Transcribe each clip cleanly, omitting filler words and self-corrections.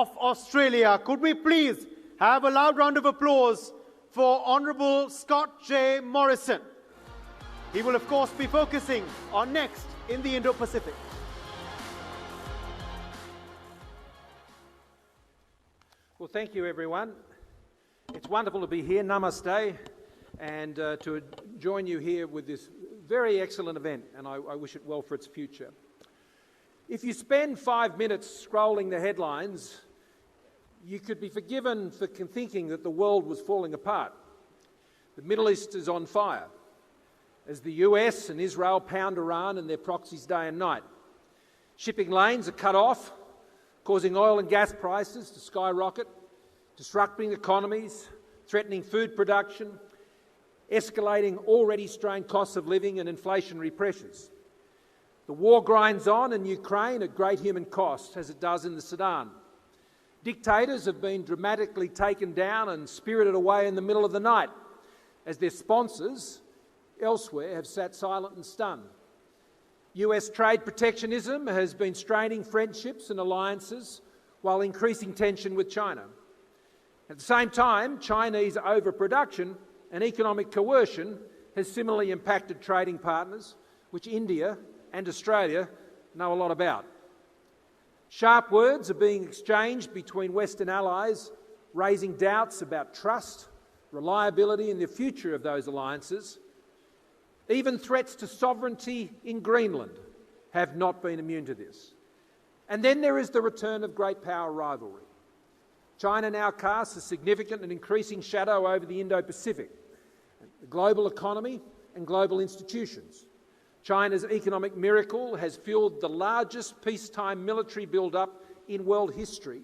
of Australia. Could we please have a loud round of applause for Honourable Scott J. Morrison? He will, of course, be focusing on next in the Indo-Pacific. Well, thank you, everyone. It's wonderful to be here. Namaste. And to join you here with this very excellent event, and I wish it well for its future. If you spend 5 minutes scrolling the headlines, you could be forgiven for thinking that the world was falling apart. The Middle East is on fire, as the US and Israel pound Iran and their proxies day and night. Shipping lanes are cut off, causing oil and gas prices to skyrocket, disrupting economies, threatening food production, escalating already strained costs of living and inflationary pressures. The war grinds on in Ukraine at great human cost, as it does in the Sudan. Dictators have been dramatically taken down and spirited away in the middle of the night, as their sponsors elsewhere have sat silent and stunned. US trade protectionism has been straining friendships and alliances while increasing tension with China. At the same time, Chinese overproduction and economic coercion has similarly impacted trading partners, which India and Australia know a lot about. Sharp words are being exchanged between Western allies, raising doubts about trust, reliability and the future of those alliances. Even threats to sovereignty in Greenland have not been immune to this. And then there is the return of great power rivalry. China now casts a significant and increasing shadow over the Indo-Pacific, the global economy and global institutions. China's economic miracle has fueled the largest peacetime military build-up in world history,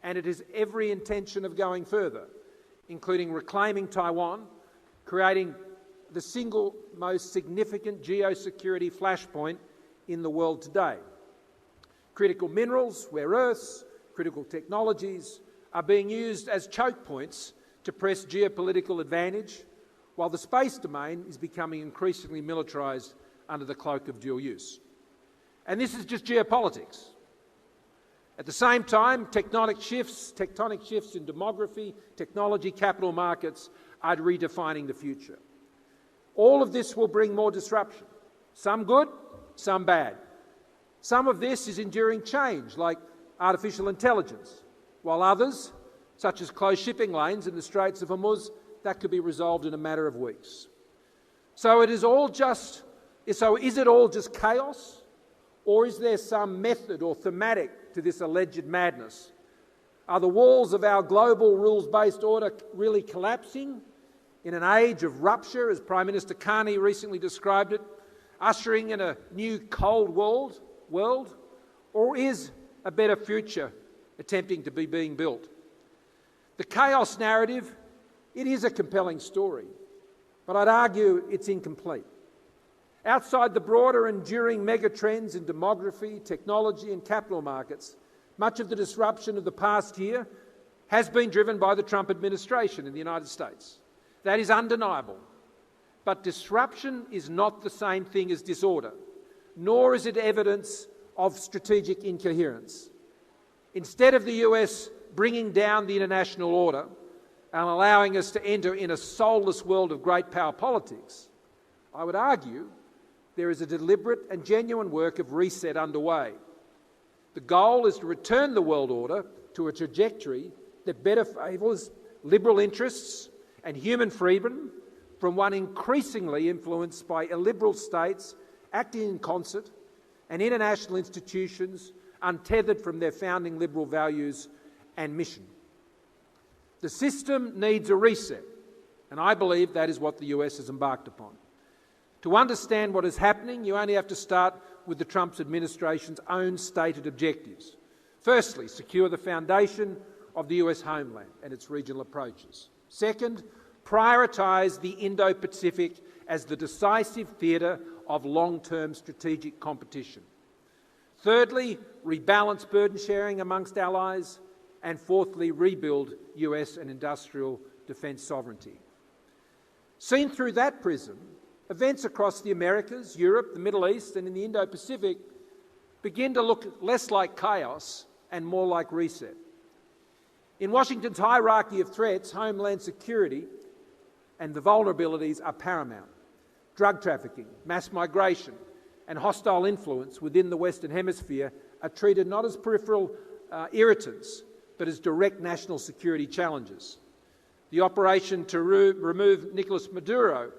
and it has every intention of going further, including reclaiming Taiwan, creating the single most significant geosecurity flashpoint in the world today. Critical minerals, rare earths, critical technologies are being used as choke points to press geopolitical advantage, while the space domain is becoming increasingly militarised under the cloak of dual use. And this is just geopolitics. At the same time, tectonic shifts in demography, technology, capital markets are redefining the future. All of this will bring more disruption, some good, some bad. Some of this is enduring change, like artificial intelligence, while others, such as closed shipping lanes in the Straits of Hormuz, that could be resolved in a matter of weeks. So is it all just chaos, or is there some method or thematic to this alleged madness? Are the walls of our global rules-based order really collapsing in an age of rupture, as Prime Minister Carney recently described it, ushering in a new cold world? Or is a better future attempting to be being built? The chaos narrative, it is a compelling story, but I'd argue it's incomplete. Outside the broader enduring megatrends in demography, technology and capital markets, much of the disruption of the past year has been driven by the Trump administration in the United States. That is undeniable. But disruption is not the same thing as disorder, nor is it evidence of strategic incoherence. Instead of the US bringing down the international order and allowing us to enter in a soulless world of great power politics, I would argue there is a deliberate and genuine work of reset underway. The goal is to return the world order to a trajectory that better favours liberal interests and human freedom from one increasingly influenced by illiberal states acting in concert and international institutions untethered from their founding liberal values and mission. The system needs a reset, and I believe that is what the US has embarked upon. To understand what is happening, you only have to start with the Trump administration's own stated objectives. Firstly, secure the foundation of the US homeland and its regional approaches. Second, prioritise the Indo-Pacific as the decisive theatre of long-term strategic competition. Thirdly, rebalance burden sharing amongst allies. And fourthly, rebuild US and industrial defence sovereignty. Seen through that prism, events across the Americas, Europe, the Middle East and in the Indo-Pacific begin to look less like chaos and more like reset. In Washington's hierarchy of threats, homeland security and the vulnerabilities are paramount. Drug trafficking, mass migration, and hostile influence within the Western Hemisphere are treated not as peripheral irritants, but as direct national security challenges. The operation to remove Nicolas Maduro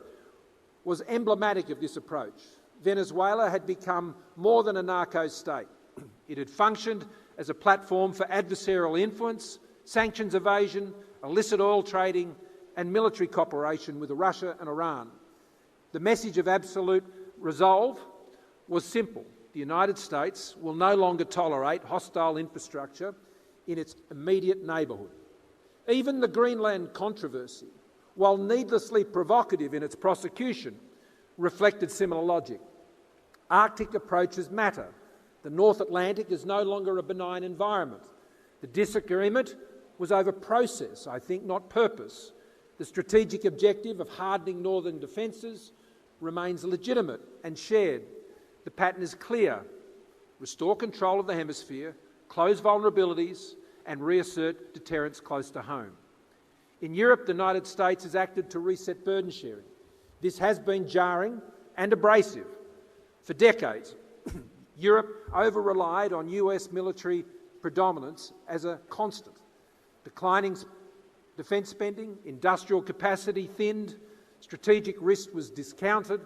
was emblematic of this approach. Venezuela had become more than a narco state. It had functioned as a platform for adversarial influence, sanctions evasion, illicit oil trading, and military cooperation with Russia and Iran. The message of absolute resolve was simple. The United States will no longer tolerate hostile infrastructure in its immediate neighbourhood. Even the Greenland controversy, while needlessly provocative in its prosecution, reflected similar logic. Arctic approaches matter. The North Atlantic is no longer a benign environment. The disagreement was over process, I think, not purpose. The strategic objective of hardening northern defences remains legitimate and shared. The pattern is clear. Restore control of the hemisphere, close vulnerabilities, and reassert deterrence close to home. In Europe, the United States has acted to reset burden sharing. This has been jarring and abrasive. For decades, Europe over-relied on US military predominance as a constant. Declining defence spending, industrial capacity thinned, strategic risk was discounted,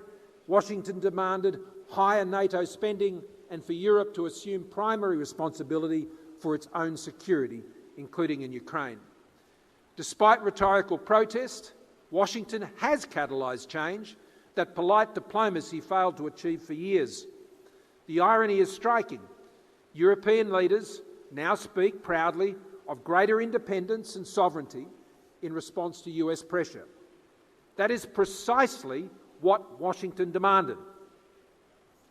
Washington demanded higher NATO spending and for Europe to assume primary responsibility for its own security, including in Ukraine. Despite rhetorical protest, Washington has catalysed change that polite diplomacy failed to achieve for years. The irony is striking. European leaders now speak proudly of greater independence and sovereignty in response to US pressure. That is precisely what Washington demanded.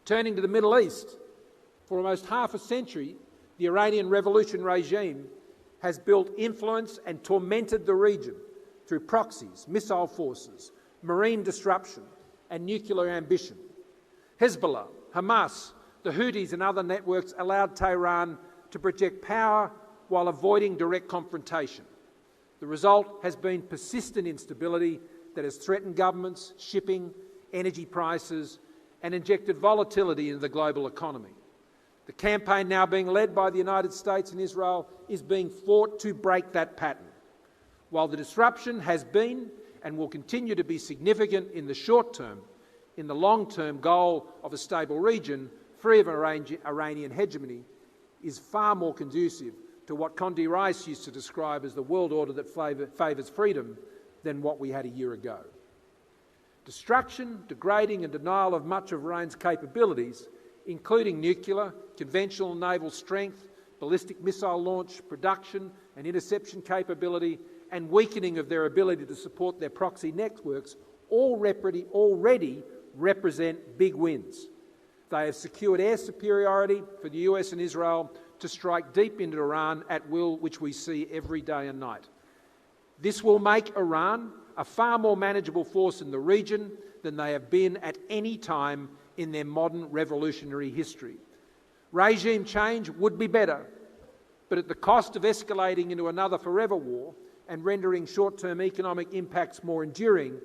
Turning to the Middle East, for almost half a century, the Iranian revolution regime has built influence and tormented the region through proxies, missile forces, marine disruption, and nuclear ambition. Hezbollah, Hamas, the Houthis and other networks allowed Tehran to project power while avoiding direct confrontation. The result has been persistent instability that has threatened governments, shipping, energy prices, and injected volatility into the global economy. The campaign now being led by the United States and Israel is being fought to break that pattern. While the disruption has been and will continue to be significant in the short term, in the long-term goal of a stable region, free of Iranian hegemony, is far more conducive to what Condi Rice used to describe as the world order that favours freedom than what we had a year ago. Destruction, degrading and denial of much of Iran's capabilities, including nuclear, conventional naval strength, ballistic missile launch, production and interception capability, and weakening of their ability to support their proxy networks, already represent big wins. They have secured air superiority for the US and Israel to strike deep into Iran at will, which we see every day and night. This will make Iran a far more manageable force in the region than they have been at any time in their modern revolutionary history. Regime change would be better, but at the cost of escalating into another forever war and rendering short-term economic impacts more enduring,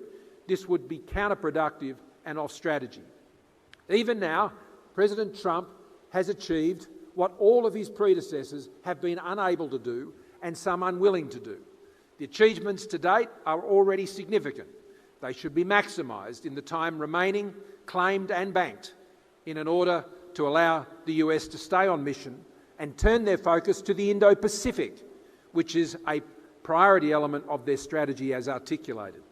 this would be counterproductive and off strategy. Even now, President Trump has achieved what all of his predecessors have been unable to do and some unwilling to do. The achievements to date are already significant. They should be maximised in the time remaining, claimed and banked, in order to allow the US to stay on mission and turn their focus to the Indo-Pacific, which is a priority element of their strategy as articulated.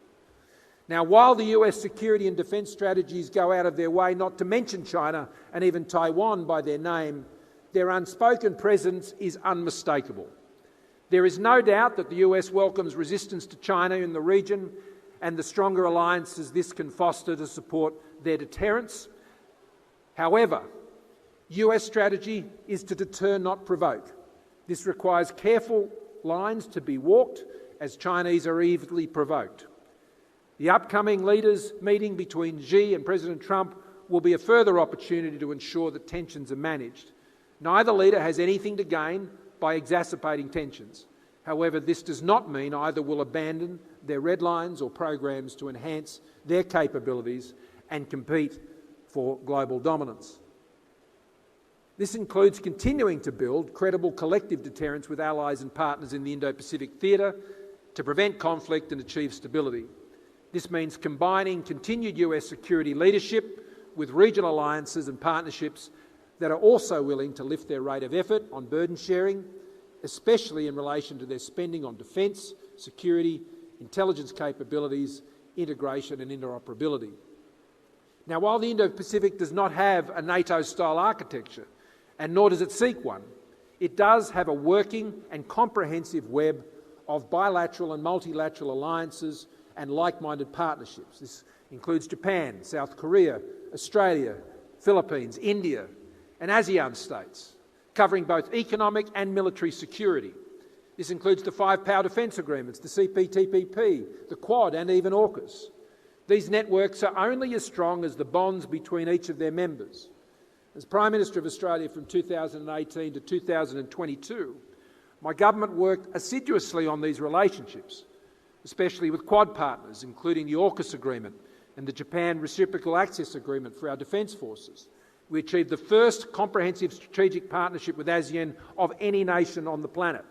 Now, while the US security and defence strategies go out of their way not to mention China and even Taiwan by their name, their unspoken presence is unmistakable. There is no doubt that the US welcomes resistance to China in the region and the stronger alliances this can foster to support their deterrence. However, US strategy is to deter, not provoke. This requires careful lines to be walked as Chinese are easily provoked. The upcoming leaders' meeting between Xi and President Trump will be a further opportunity to ensure that tensions are managed. Neither leader has anything to gain by exacerbating tensions. However, this does not mean either will abandon their red lines or programs to enhance their capabilities and compete for global dominance. This includes continuing to build credible collective deterrence with allies and partners in the Indo-Pacific theatre to prevent conflict and achieve stability. This means combining continued US security leadership with regional alliances and partnerships that are also willing to lift their rate of effort on burden sharing, especially in relation to their spending on defence, security, intelligence capabilities, integration and interoperability. Now, while the Indo-Pacific does not have a NATO-style architecture, and nor does it seek one, it does have a working and comprehensive web of bilateral and multilateral alliances and like-minded partnerships. This includes Japan, South Korea, Australia, Philippines, India, and ASEAN states, covering both economic and military security. This includes the 5 power defence agreements, the CPTPP, the Quad and even AUKUS. These networks are only as strong as the bonds between each of their members. As Prime Minister of Australia from 2018 to 2022, my government worked assiduously on these relationships, especially with Quad partners, including the AUKUS agreement and the Japan Reciprocal Access Agreement for our defence forces. We achieved the first comprehensive strategic partnership with ASEAN of any nation on the planet.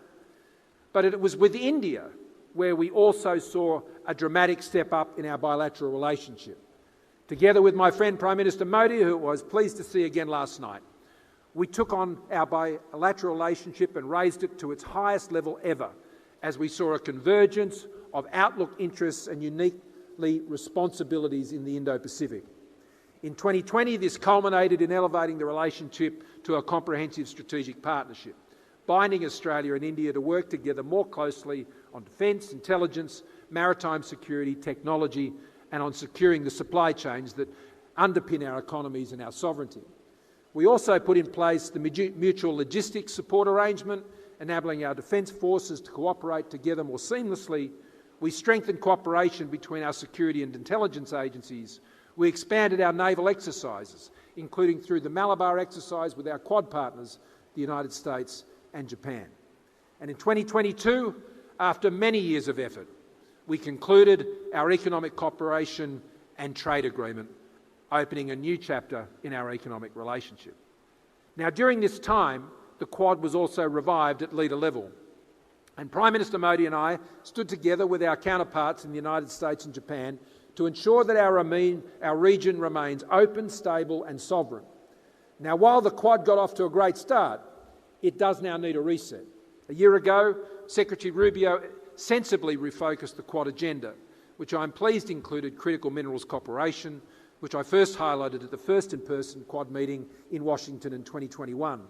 But it was with India where we also saw a dramatic step up in our bilateral relationship. Together with my friend Prime Minister Modi, who I was pleased to see again last night, we took on our bilateral relationship and raised it to its highest level ever, as we saw a convergence of outlook, interests and uniquely responsibilities in the Indo-Pacific. In 2020, this culminated in elevating the relationship to a comprehensive strategic partnership, binding Australia and India to work together more closely on defence, intelligence, maritime security, technology, and on securing the supply chains that underpin our economies and our sovereignty. We also put in place the mutual logistics support arrangement, enabling our defence forces to cooperate together more seamlessly. We strengthened cooperation between our security and intelligence agencies. We expanded our naval exercises, including through the Malabar exercise with our Quad partners, the United States and Japan. And in 2022, after many years of effort, we concluded our economic cooperation and trade agreement, opening a new chapter in our economic relationship. Now, during this time, the Quad was also revived at leader level. And Prime Minister Modi and I stood together with our counterparts in the United States and Japan to ensure that our region remains open, stable and sovereign. Now, while the Quad got off to a great start, it does now need a reset. A year ago, Secretary Rubio sensibly refocused the Quad agenda, which I'm pleased included critical minerals cooperation, which I first highlighted at the first in-person Quad meeting in Washington in 2021,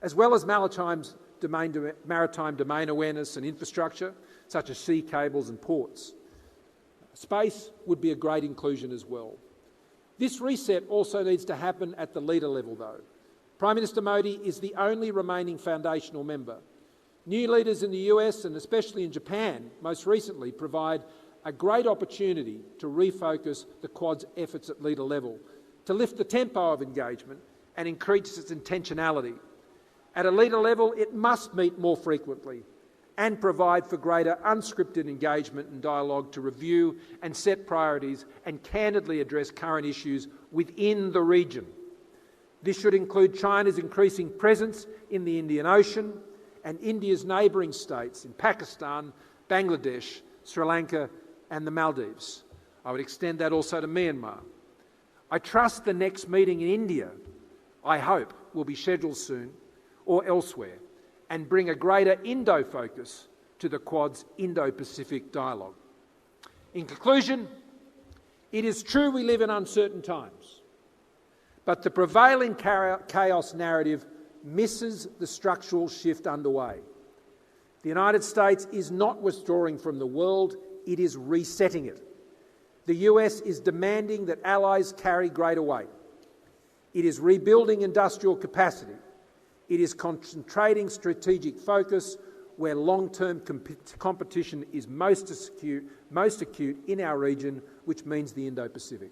as well as maritime domain awareness and infrastructure, such as sea cables and ports. Space would be a great inclusion as well. This reset also needs to happen at the leader level, though. Prime Minister Modi is the only remaining foundational member. New leaders in the US and especially in Japan, most recently, provide a great opportunity to refocus the Quad's efforts at leader level, to lift the tempo of engagement and increase its intentionality. At a leader level, it must meet more frequently and provide for greater unscripted engagement and dialogue to review and set priorities and candidly address current issues within the region. This should include China's increasing presence in the Indian Ocean and India's neighbouring states in Pakistan, Bangladesh, Sri Lanka and the Maldives. I would extend that also to Myanmar. I trust the next meeting in India, I hope, will be scheduled soon or elsewhere, and bring a greater Indo-focus to the Quad's Indo-Pacific dialogue. In conclusion, it is true we live in uncertain times, but the prevailing chaos narrative misses the structural shift underway. The United States is not withdrawing from the world, it is resetting it. The US is demanding that allies carry greater weight. It is rebuilding industrial capacity. It is concentrating strategic focus where long-term competition is most acute in our region, which means the Indo-Pacific.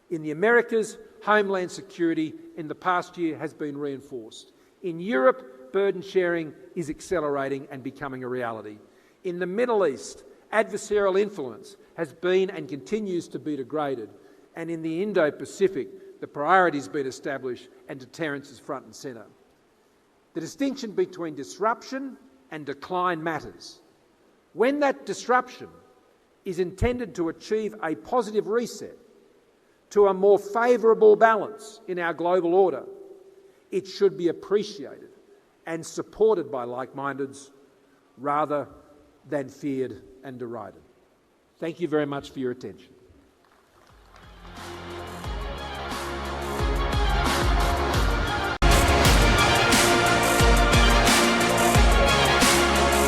In the Americas, homeland security in the past year has been reinforced. In Europe, burden sharing is accelerating and becoming a reality. In the Middle East, adversarial influence has been and continues to be degraded, and in the Indo-Pacific, the priority's been established and deterrence is front and centre. The distinction between disruption and decline matters. When that disruption is intended to achieve a positive reset to a more favourable balance in our global order, it should be appreciated and supported by like-mindeds rather than feared and derided. Thank you very much for your attention.